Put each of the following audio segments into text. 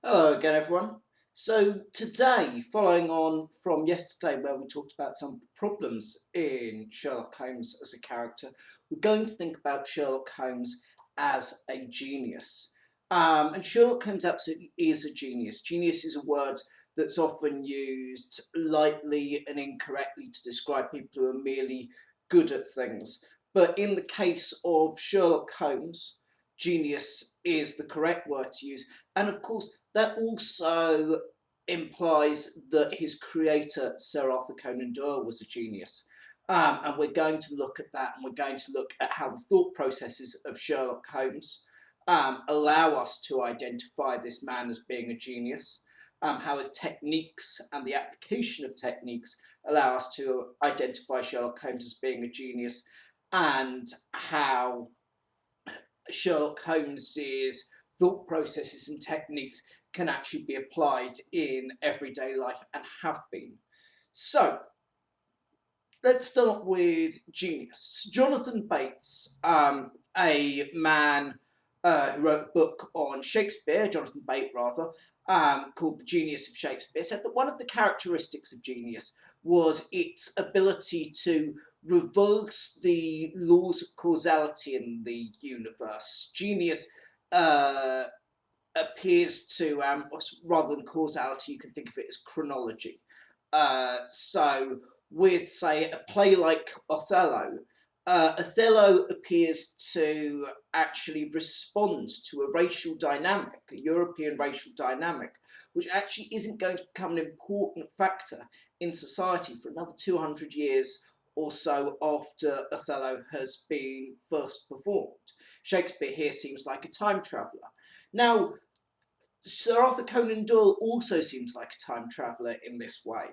Hello again, everyone. So today, following on from yesterday where we talked about some of the problems in Sherlock Holmes as a character, we're going to think about Sherlock Holmes as a genius. And Sherlock Holmes absolutely is a genius. Genius is a word that's often used lightly and incorrectly to describe people who are merely good at things. But in the case of Sherlock Holmes, genius is the correct word to use. And of course, that also implies that his creator, Sir Arthur Conan Doyle, was a genius. And we're going to look at that, and we're going to look at how the thought processes of Sherlock Holmes allow us to identify this man as being a genius, how his techniques and the application of techniques allow us to identify Sherlock Holmes as being a genius, and how Sherlock Holmes's thought processes and techniques can actually be applied in everyday life and have been. So let's start with genius. Jonathan Bates, a man who wrote a book on Shakespeare, Jonathan Bate rather, called The Genius of Shakespeare, said that one of the characteristics of genius was its ability to reverse the laws of causality in the universe. Genius uh, appears to, rather than causality, you can think of it as chronology. So, with, say, a play like Othello, Othello appears to actually respond to a racial dynamic, a European racial dynamic, which actually isn't going to become an important factor in society for another 200 years or so after Othello has been first performed. Shakespeare here seems like a time traveller. Now, Sir Arthur Conan Doyle also seems like a time traveller in this way.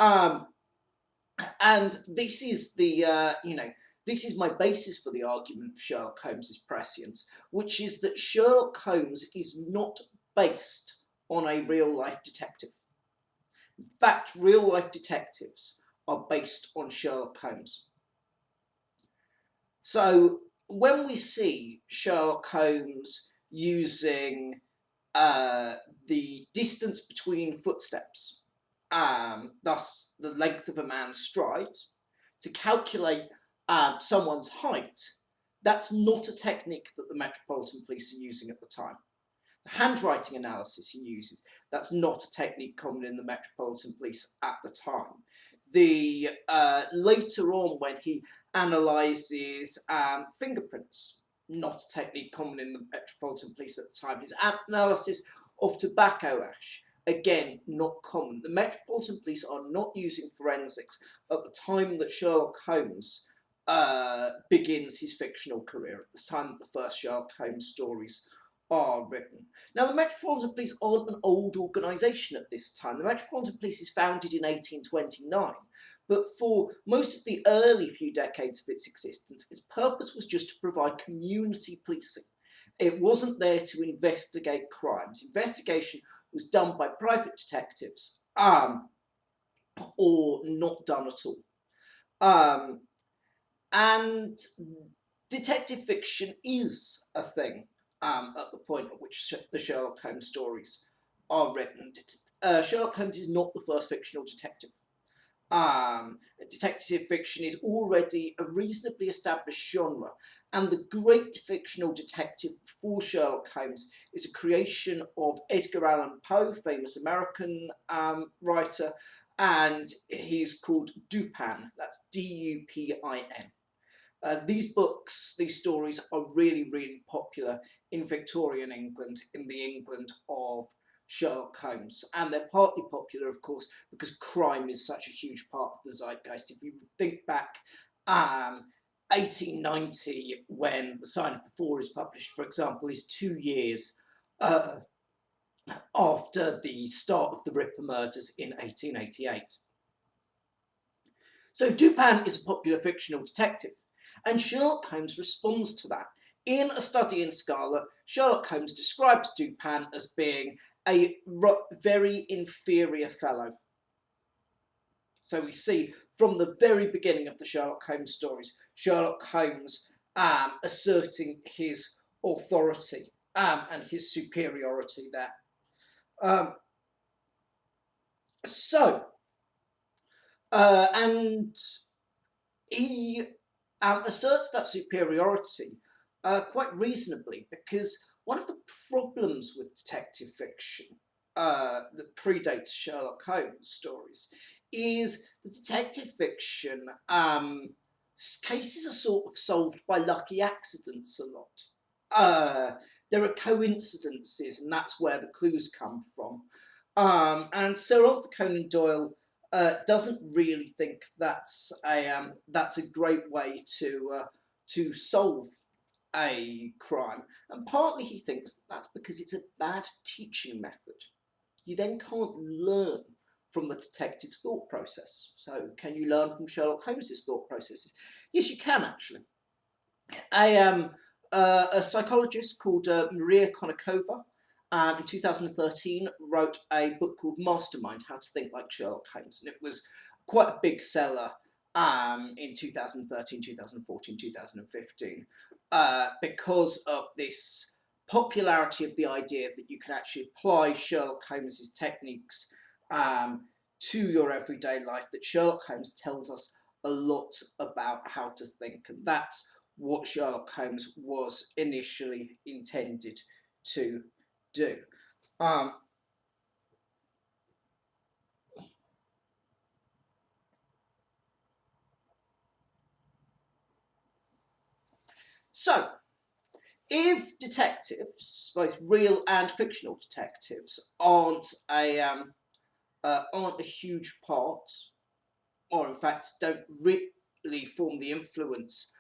Um, and this is this is my basis for the argument of Sherlock Holmes's prescience, which is that Sherlock Holmes is not based on a real life detective. In fact, real life detectives are based on Sherlock Holmes. So when we see Sherlock Holmes using the distance between footsteps, thus the length of a man's stride, to calculate someone's height, that's not a technique that the Metropolitan Police are using at the time. The handwriting analysis he uses, that's not a technique common in the Metropolitan Police at the time. The later on, when he analyses fingerprints, not a technique common in the Metropolitan Police at the time. His analysis of tobacco ash, again, not common. The Metropolitan Police are not using forensics at the time that Sherlock Holmes begins his fictional career, at the time that the first Sherlock Holmes stories are written. Now, the Metropolitan Police aren't an old organisation at this time. The Metropolitan Police is founded in 1829, but for most of the early few decades of its existence, its purpose was just to provide community policing. It wasn't there to investigate crimes. Investigation was done by private detectives, or not done at all. Um, and detective fiction is a thing at the point at which the Sherlock Holmes stories are written. Sherlock Holmes is not the first fictional detective. Detective fiction is already a reasonably established genre, and the great fictional detective before Sherlock Holmes is a creation of Edgar Allan Poe, famous American writer, and he's called Dupin. That's Dupin. These books, these stories are really, really popular in Victorian England, in the England of Sherlock Holmes. And they're partly popular, of course, because crime is such a huge part of the zeitgeist. If you think back, 1890, when The Sign of the Four is published, for example, is 2 years uh, after the start of the Ripper murders in 1888. So Dupin is a popular fictional detective, and Sherlock Holmes responds to that. In A Study in Scarlet, Sherlock Holmes describes Dupin as being a very inferior fellow. So we see from the very beginning of the Sherlock Holmes stories, Sherlock Holmes asserting his authority and his superiority there. Um, so, and he asserts that superiority quite reasonably because one of the problems with detective fiction that predates Sherlock Holmes stories is the detective fiction cases are sort of solved by lucky accidents a lot. There are coincidences, and that's where the clues come from. And Sir Arthur Conan Doyle doesn't really think that's a great way to solve a crime, and partly he thinks that's because it's a bad teaching method. You then can't learn from the detective's thought process. So, can you learn from Sherlock Holmes's thought processes? Yes, you can actually. A psychologist called Maria Konnikova in 2013 wrote a book called Mastermind: How to Think Like Sherlock Holmes, and it was quite a big seller in 2013, 2014, 2015 because of this popularity of the idea that you can actually apply Sherlock Holmes's techniques to your everyday life, that Sherlock Holmes tells us a lot about how to think, and that's what Sherlock Holmes was initially intended to do. Um, so, if detectives, both real and fictional detectives, aren't a huge part, or in fact don't really form the influence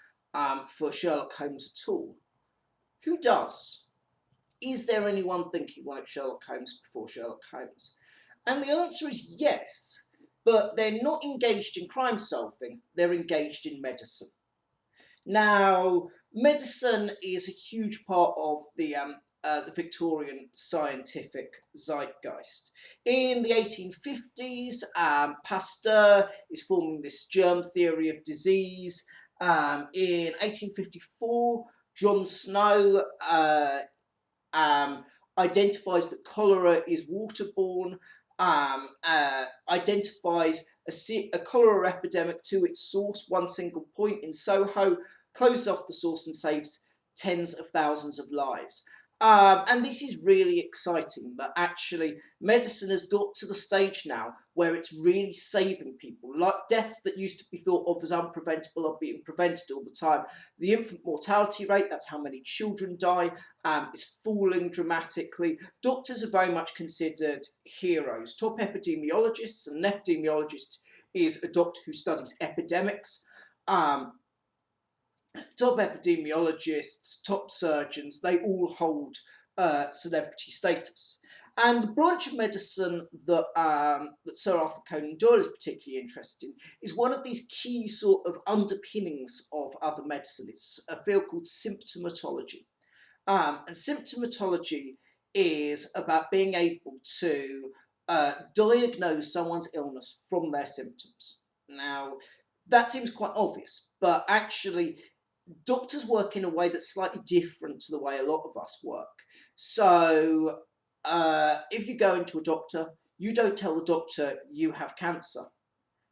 for Sherlock Holmes at all, who does? Is there anyone thinking like Sherlock Holmes before Sherlock Holmes? And the answer is yes, but they're not engaged in crime solving, they're engaged in medicine. Now, medicine is a huge part of the Victorian scientific zeitgeist. In the 1850s, Pasteur is forming this germ theory of disease. In 1854, John Snow um, identifies that cholera is waterborne, identifies a cholera epidemic to its source, one single point in Soho, closes off the source and saves tens of thousands of lives. And this is really exciting that actually medicine has got to the stage now where it's really saving people. Like deaths that used to be thought of as unpreventable are being prevented all the time. The infant mortality rate, that's how many children die, is falling dramatically. Doctors are very much considered heroes. Top epidemiologists, and an epidemiologist is a doctor who studies epidemics. Um, Top epidemiologists, top surgeons, they all hold celebrity status. And the branch of medicine that Sir Arthur Conan Doyle is particularly interested in is one of these key sort of underpinnings of other medicine. It's a field called symptomatology. And symptomatology is about being able to diagnose someone's illness from their symptoms. Now, that seems quite obvious, but actually, doctors work in a way that's slightly different to the way a lot of us work. So, if you go into a doctor, you don't tell the doctor you have cancer.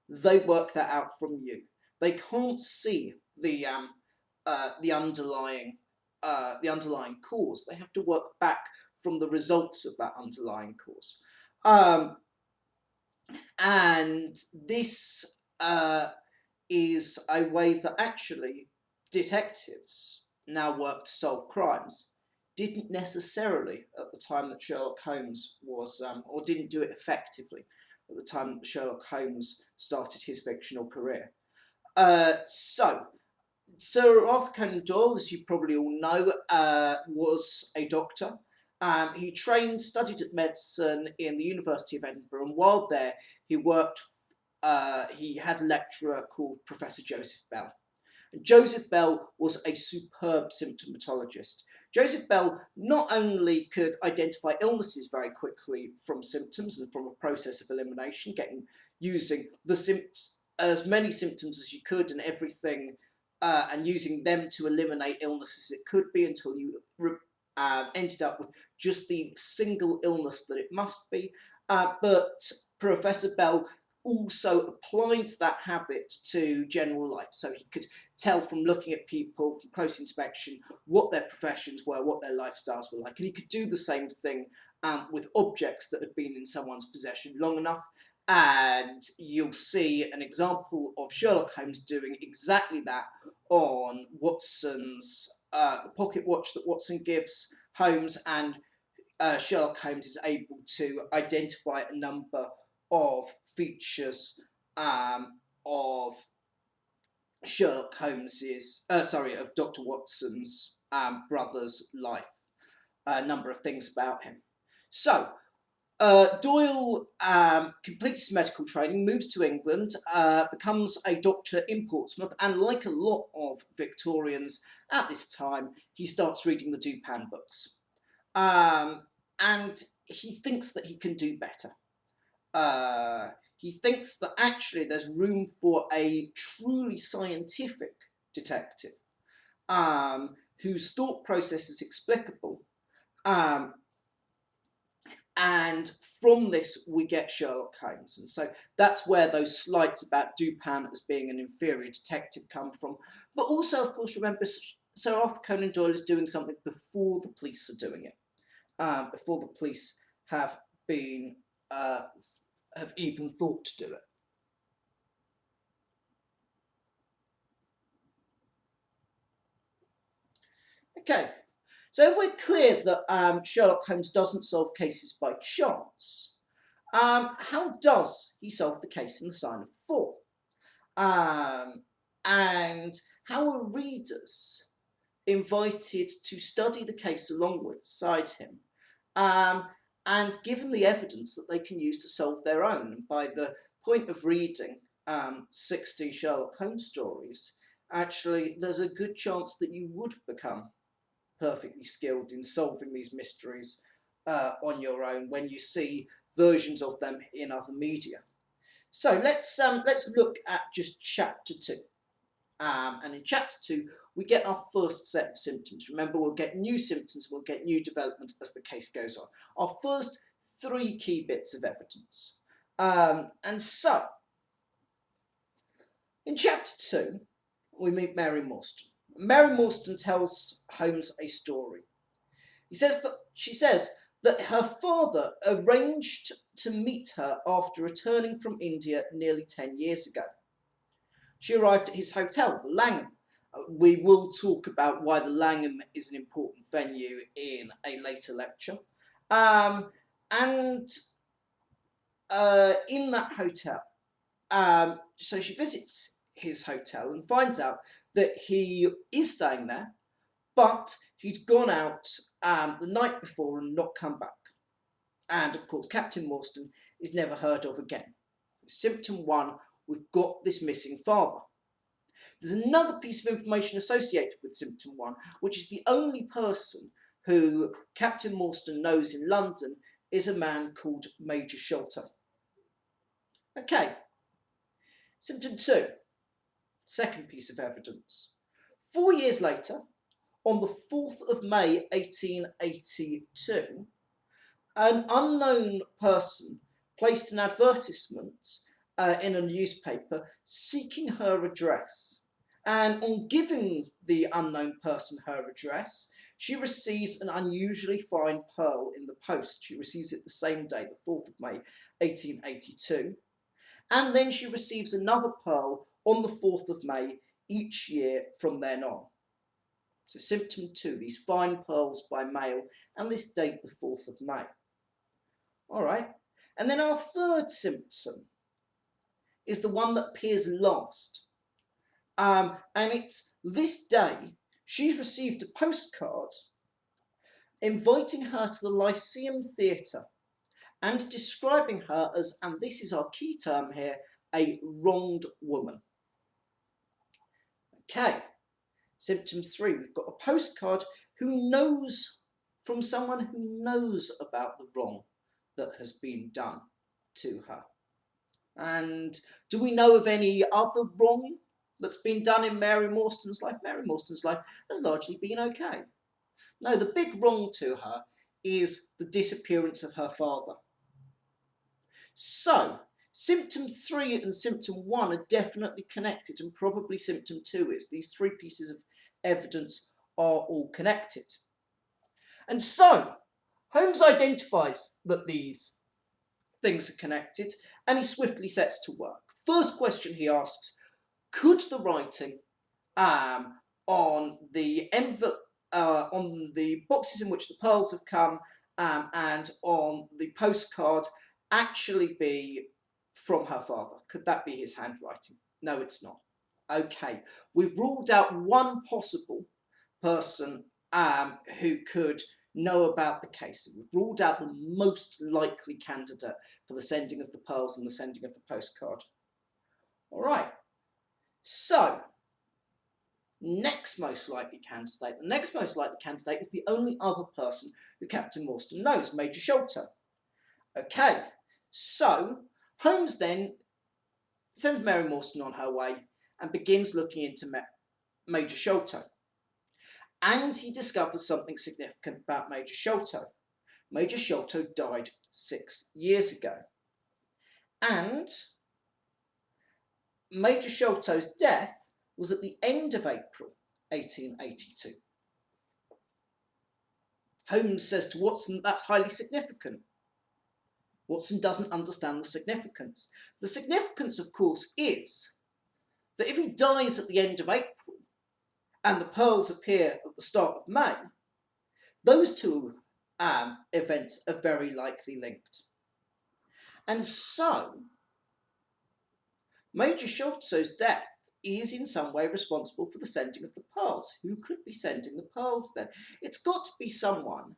They work that out from you. They can't see the underlying the underlying cause. They have to work back from the results of that underlying cause. Um, and this is a way that actually detectives now work to solve crimes. Didn't necessarily at the time that Sherlock Holmes was, or didn't do it effectively at the time that Sherlock Holmes started his fictional career. So, Sir Arthur Conan Doyle, as you probably all know, was a doctor. He trained, studied at medicine in the University of Edinburgh, and while there, he worked. He had a lecturer called Professor Joseph Bell. And Joseph Bell was a superb symptomatologist. Joseph Bell not only could identify illnesses very quickly from symptoms and from a process of elimination, using as many symptoms as you could and everything, and using them to eliminate illnesses it could be until you ended up with just the single illness that it must be. But Professor Bell also applied that habit to general life. So he could tell from looking at people, from close inspection, what their professions were, what their lifestyles were like. And he could do the same thing with objects that had been in someone's possession long enough. And you'll see an example of Sherlock Holmes doing exactly that on Watson's the pocket watch that Watson gives Holmes, and Sherlock Holmes is able to identify a number of features of Sherlock Holmes's, of Dr. Watson's brother's life. A number of things about him. So, Doyle completes his medical training, moves to England, becomes a doctor in Portsmouth, and like a lot of Victorians at this time, he starts reading the Dupin books. And he thinks that he can do better. He thinks that actually there's room for a truly scientific detective whose thought process is explicable. And from this, we get Sherlock Holmes. And so that's where those slights about Dupin as being an inferior detective come from. But also, of course, remember, Sir Arthur Conan Doyle is doing something before the police are doing it. Before the police have been, have even thought to do it. Okay. So if we're clear that Sherlock Holmes doesn't solve cases by chance, how does he solve the case in The Sign of the Fall? And how are readers invited to study the case alongside him, and given the evidence that they can use to solve their own? And by the point of reading 60 Sherlock Holmes stories, actually there's a good chance that you would become perfectly skilled in solving these mysteries on your own when you see versions of them in other media. So let's look at just chapter 2. And in chapter 2, we get our first set of symptoms. Remember, we'll get new symptoms, we'll get new developments as the case goes on. Our first 3 key bits of evidence. And so, in chapter 2, we meet Mary Morstan. Mary Morstan tells Holmes a story. She says that her father arranged to meet her after returning from India nearly 10 years ago. She arrived at his hotel, the Langham. We will talk about why the Langham is an important venue in a later lecture. And in that hotel, so she visits his hotel and finds out that he is staying there, but he'd gone out the night before and not come back. And of course, Captain Morstan is never heard of again. Symptom 1, we've got this missing father. There's another piece of information associated with symptom 1, which is the only person who Captain Morstan knows in London is a man called Major Sholto. Okay, symptom 2, second piece of evidence. 4 years later, on the 4th of May 1882, an unknown person placed an advertisement in a newspaper seeking her address. And on giving the unknown person her address, she receives an unusually fine pearl in the post. She receives it the same day, the 4th of May 1882. And then she receives another pearl on the 4th of May each year from then on. So symptom 2, these fine pearls by mail, and this date, the 4th of May. All right. And then our third symptom is the one that appears last. And it's this day, she's received a postcard inviting her to the Lyceum Theatre and describing her as, and this is our key term here, a wronged woman. Okay, symptom 3, we've got a postcard who knows, from someone who knows about the wrong that has been done to her. And do we know of any other wrong that's been done in Mary Morstan's life? Mary Morstan's life has largely been okay. No, the big wrong to her is the disappearance of her father. So, symptom 3 and symptom 1 are definitely connected, and probably symptom 2 is. These 3 pieces of evidence are all connected. And so, Holmes identifies that these things are connected, and he swiftly sets to work. First question he asks, could the writing on the envelope, on the boxes in which the pearls have come, and on the postcard actually be from her father? Could that be his handwriting? No, it's not. Okay, we've ruled out one possible person who could know about the case. We've ruled out the most likely candidate for the sending of the pearls and the sending of the postcard. All right, so next most likely candidate. The next most likely candidate is the only other person who Captain Morstan knows, Major Sholto. Okay, so Holmes then sends Mary Morstan on her way and begins looking into Major Sholto. And he discovers something significant about Major Sholto. Major Sholto died 6 years ago. And Major Sholto's death was at the end of April 1882. Holmes says to Watson, that's highly significant. Watson doesn't understand the significance. The significance, of course, is that if he dies at the end of April and the pearls appear at the start of May, those two events are very likely linked. And so, Major Sholto's death is in some way responsible for the sending of the pearls. Who could be sending the pearls then? It's got to be someone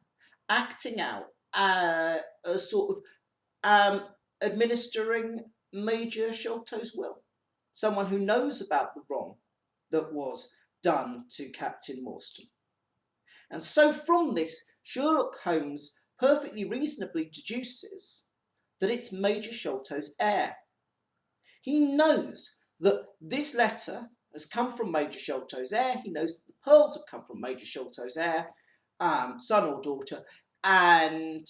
acting out a sort of administering Major Sholto's will. Someone who knows about the wrong that was done to Captain Morstan. And so from this, Sherlock Holmes perfectly reasonably deduces that it's Major Sholto's heir. He knows that this letter has come from Major Sholto's heir. He knows that the pearls have come from Major Sholto's heir, son or daughter, and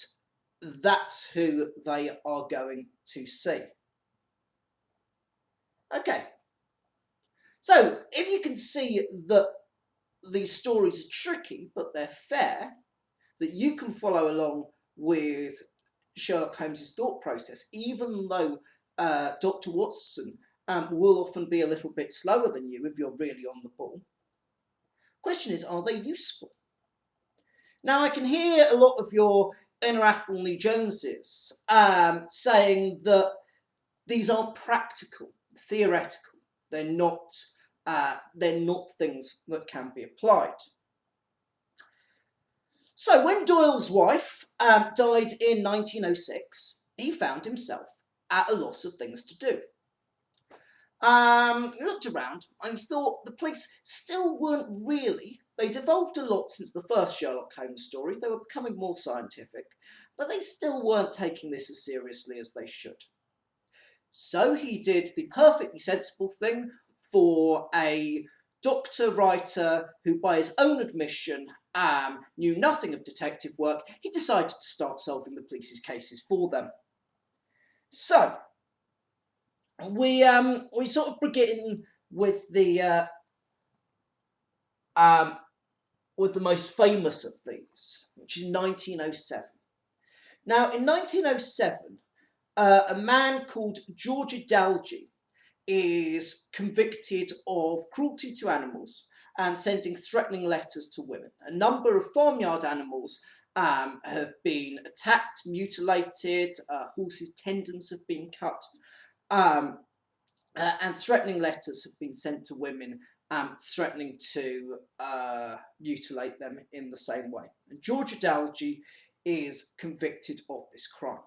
that's who they are going to see. Okay, so if you can see that these stories are tricky, but they're fair, that you can follow along with Sherlock Holmes' thought process, even though Dr. Watson will often be a little bit slower than you if you're really on the ball. Question is, are they useful? Now, I can hear a lot of your inner Athelney Joneses saying that these aren't practical, theoretical. They're not things that can be applied. So when Doyle's wife died in 1906, he found himself at a loss of things to do. He looked around and he thought the police still weren't really. They'd evolved a lot since the first Sherlock Holmes stories. They were becoming more scientific, but they still weren't taking this as seriously as they should. So he did the perfectly sensible thing for a doctor-writer who, by his own admission, knew nothing of detective work. He decided to start solving the police's cases for them. So we sort of begin with the most famous of these, which is 1907. Now, in 1907, a man called George Dalgy is convicted of cruelty to animals and sending threatening letters to women. A number of farmyard animals have been attacked, mutilated, horses' tendons have been cut, and threatening letters have been sent to women, threatening to mutilate them in the same way. And George Dalgy is convicted of this crime.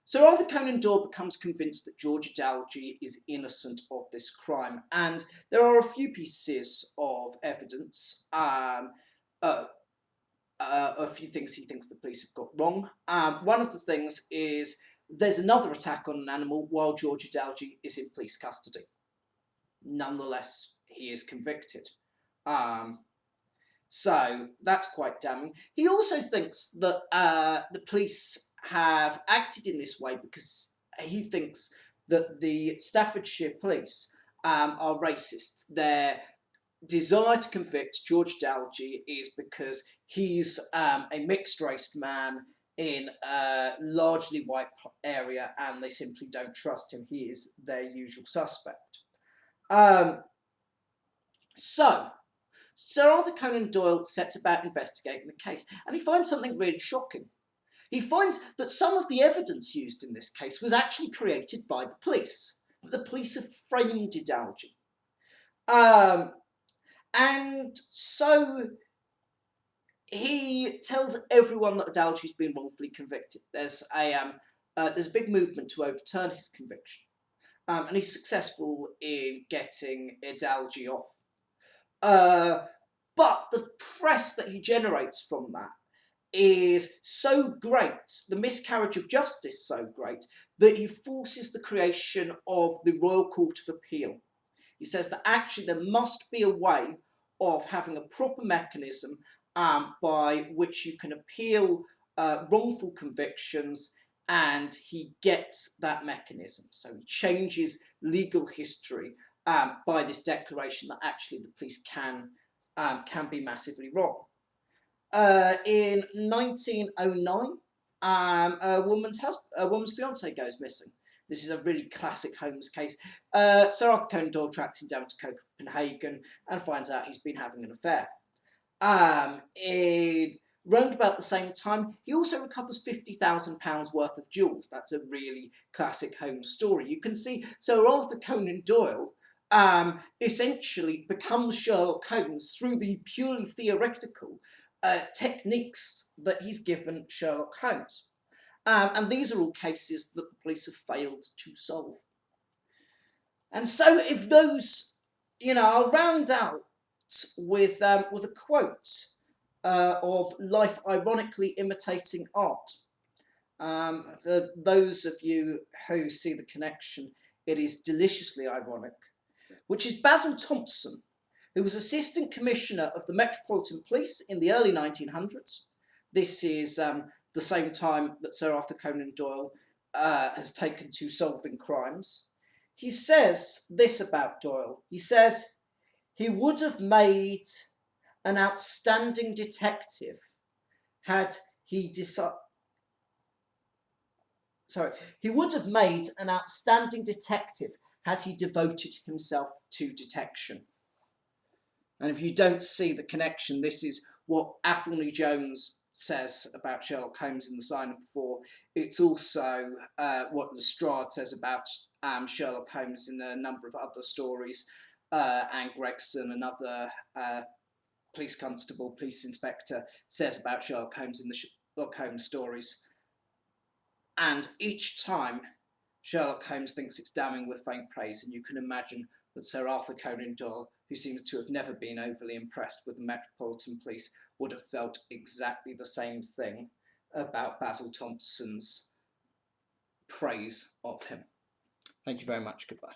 So Arthur Conan Doyle becomes convinced that George Dalgy is innocent of this crime, and there are a few pieces of evidence, a few things he thinks the police have got wrong. One of the things is there's another attack on an animal while George Dalgy is in police custody. Nonetheless, he is convicted. So that's quite damning. He also thinks that the police have acted in this way because he thinks that the Staffordshire police are racist. Their desire to convict George Dalgey is because he's a mixed-race man in a largely white area, and they simply don't trust him. He is their usual suspect. Um, so, Sir Arthur Conan Doyle sets about investigating the case, and he finds something really shocking. He finds that some of the evidence used in this case was actually created by the police. The police have framed Dalgey. And so he tells everyone that Dalgey's been wrongfully convicted. There's a big movement to overturn his conviction, and he's successful in getting Dalgey off. But the press that he generates from that is so great, the miscarriage of justice so great, that he forces the creation of the Royal Court of Appeal. He says that actually there must be a way of having a proper mechanism by which you can appeal wrongful convictions, and he gets that mechanism. So he changes legal history by this declaration that actually the police can be massively wrong. In 1909, a woman's fiance goes missing. This is a really classic Holmes case. Sir Arthur Conan Doyle tracks him down to Copenhagen and finds out he's been having an affair. In round about the same time, he also recovers £50,000 worth of jewels. That's a really classic Holmes story. You can see Sir Arthur Conan Doyle essentially becomes Sherlock Holmes through the purely theoretical techniques that he's given Sherlock Holmes. And these are all cases that the police have failed to solve. And so if those, I'll round out with a quote of life ironically imitating art. For those of you who see the connection, it is deliciously ironic, which is Basil Thompson, who was Assistant Commissioner of the Metropolitan Police in the early 1900s. This is the same time that Sir Arthur Conan Doyle has taken to solving crimes. He says this about Doyle. He says, he would have made an outstanding detective had he decided. He would have made an outstanding detective had he devoted himself to detection. And if you don't see the connection, this is what Athelney Jones says about Sherlock Holmes in The Sign of the Four. It's also what Lestrade says about Sherlock Holmes in a number of other stories. And Gregson, another police constable, police inspector, says about Sherlock Holmes in the Sherlock Holmes stories. And each time, Sherlock Holmes thinks it's damning with faint praise, and you can imagine that Sir Arthur Conan Doyle, who seems to have never been overly impressed with the Metropolitan Police, would have felt exactly the same thing about Basil Thompson's praise of him. Thank you very much. Goodbye.